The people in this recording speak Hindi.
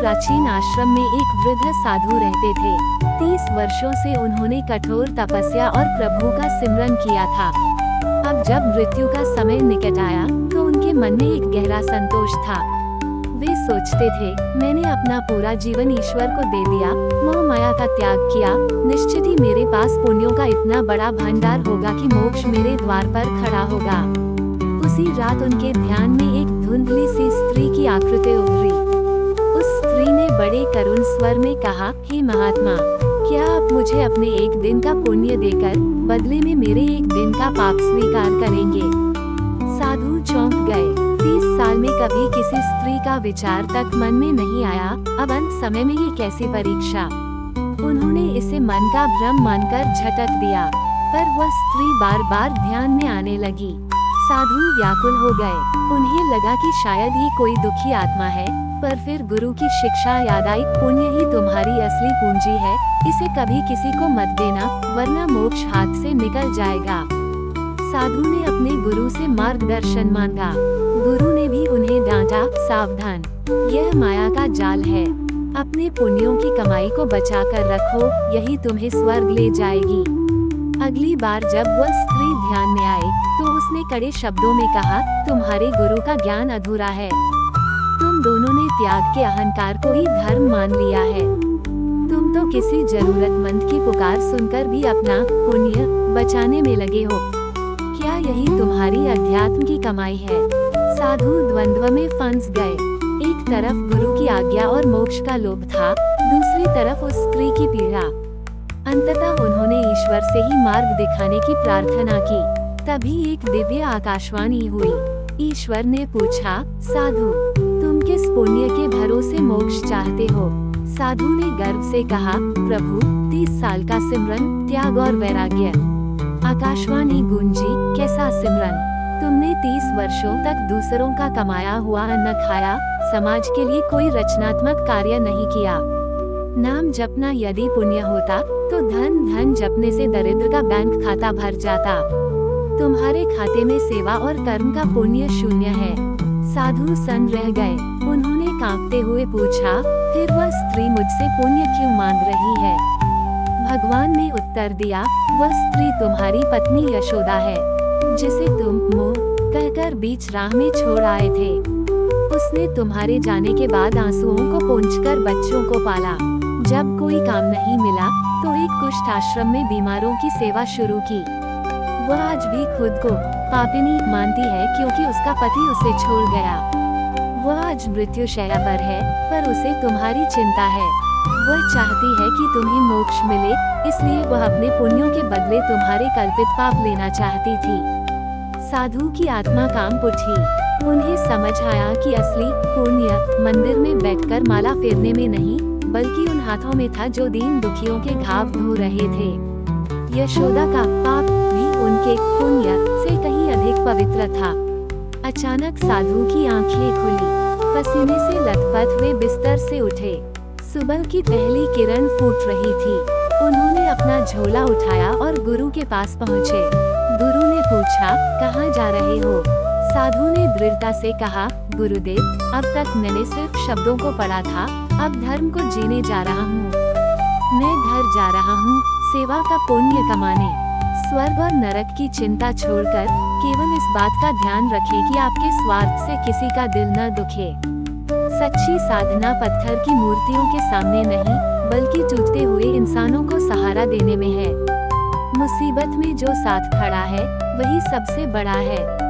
प्राचीन आश्रम में एक वृद्ध साधु रहते थे। 30 वर्षों से उन्होंने कठोर तपस्या और प्रभु का सिमरन किया था। अब जब मृत्यु का समय निकट आया तो उनके मन में एक गहरा संतोष था। वे सोचते थे, मैंने अपना पूरा जीवन ईश्वर को दे दिया, मोह माया का त्याग किया, निश्चित ही मेरे पास पुण्यों का इतना बड़ा भंडार होगा कि मोक्ष मेरे द्वार पर खड़ा होगा। उसी रात उनके ध्यान में एक धुंधली सी स्त्री की आकृति उभरी। उस स्त्री ने बड़े करुण स्वर में कहा, हे महात्मा, क्या आप मुझे अपने एक दिन का पुण्य देकर बदले में मेरे एक दिन का पाप स्वीकार करेंगे? साधु चौंक गए। 30 साल में कभी किसी स्त्री का विचार तक मन में नहीं आया, अब अंत समय में ये कैसी परीक्षा। उन्होंने इसे मन का भ्रम मानकर झटक दिया, पर वह स्त्री बार बार ध्यान में आने लगी। साधु व्याकुल हो गए। उन्हें लगा कि शायद ये कोई दुखी आत्मा है, पर फिर गुरु की शिक्षा याद आई, पुण्य ही तुम्हारी असली पूंजी है, इसे कभी किसी को मत देना, वरना मोक्ष हाथ से निकल जाएगा। साधु ने अपने गुरु से मार्गदर्शन मांगा। गुरु ने भी उन्हें डांटा, सावधान, यह माया का जाल है, अपने पुण्यों की कमाई को बचा कर रखो, यही तुम्हें स्वर्ग ले जाएगी। अगली बार जब वह स्त्री ध्यान में आई तो उसने कड़े शब्दों में कहा, तुम्हारे गुरु का ज्ञान अधूरा है, तुम दोनों ने त्याग के अहंकार को ही धर्म मान लिया है। तुम तो किसी जरूरतमंद की पुकार सुनकर भी अपना पुण्य बचाने में लगे हो। क्या यही तुम्हारी अध्यात्म की कमाई है? साधु द्वंद्व में फंस गए। एक तरफ गुरु की आज्ञा और मोक्ष का लोभ था, दूसरी तरफ उस स्त्री की पीड़ा। अंततः उन्होंने ईश्वर से ही मार्ग दिखाने की प्रार्थना की। तभी एक दिव्य आकाशवाणी हुई। ईश्वर ने पूछा, साधु, तुम किस पुण्य के भरोसे मोक्ष चाहते हो? साधु ने गर्व से कहा, प्रभु, 30 साल का सिमरन, त्याग और वैराग्य। आकाशवाणी गूंजी, कैसा सिमरन? तुमने 30 वर्षों तक दूसरों का कमाया हुआ अन्न खाया, समाज के लिए कोई रचनात्मक कार्य नहीं किया। नाम जपना यदि पुण्य होता तो धन जपने से दरिद्र का बैंक खाता भर जाता। तुम्हारे खाते में सेवा और कर्म का पुण्य शून्य है। साधु सन्न रह गए। उन्होंने कांपते हुए पूछा, फिर वह स्त्री मुझसे पुण्य क्यों मांग रही है? भगवान ने उत्तर दिया, वह स्त्री तुम्हारी पत्नी यशोदा है, जिसे तुम मोह कहकर बीच राह में छोड़ आए थे। उसने तुम्हारे जाने के बाद आंसुओं को पोंछकर बच्चों को पाला। जब कोई काम नहीं मिला तो एक कुष्ठ आश्रम में बीमारों की सेवा शुरू की। वह आज भी खुद को पापिनी मानती है क्योंकि उसका पति उसे छोड़ गया। वह आज मृत्युशैया पर है, पर उसे तुम्हारी चिंता है। वह चाहती है कि तुम्हें मोक्ष मिले, इसलिए वह अपने पुण्यों के बदले तुम्हारे कल्पित पाप लेना चाहती थी। साधु की आत्मा कांप उठी। उन्हें समझ आया कि असली पुण्य मंदिर में बैठकर माला फेरने में नहीं, बल्कि उन हाथों में था जो दीन दुखियों के घाव धो रहे थे। यशोदा का पाप भी उनके पुण्य से कहीं अधिक पवित्र था। अचानक साधु की आंखें खुली। पसीने से लथपथ वे बिस्तर से उठे। सुबह की पहली किरण फूट रही थी। उन्होंने अपना झोला उठाया और गुरु के पास पहुँचे। गुरु ने पूछा, कहाँ जा रहे हो? साधु ने दृढ़ता से कहा, गुरुदेव, अब तक मैंने सिर्फ शब्दों को पढ़ा था, अब धर्म को जीने जा रहा हूँ। मैं घर जा रहा हूँ, सेवा का पुण्य कमाने। स्वर्ग और नरक की चिंता छोड़कर केवल इस बात का ध्यान रखें कि आपके स्वार्थ से किसी का दिल न दुखे। सच्ची साधना पत्थर की मूर्तियों के सामने नहीं, बल्कि टूटते हुए इंसानों को सहारा देने में है। मुसीबत में जो साथ खड़ा है, वही सबसे बड़ा है।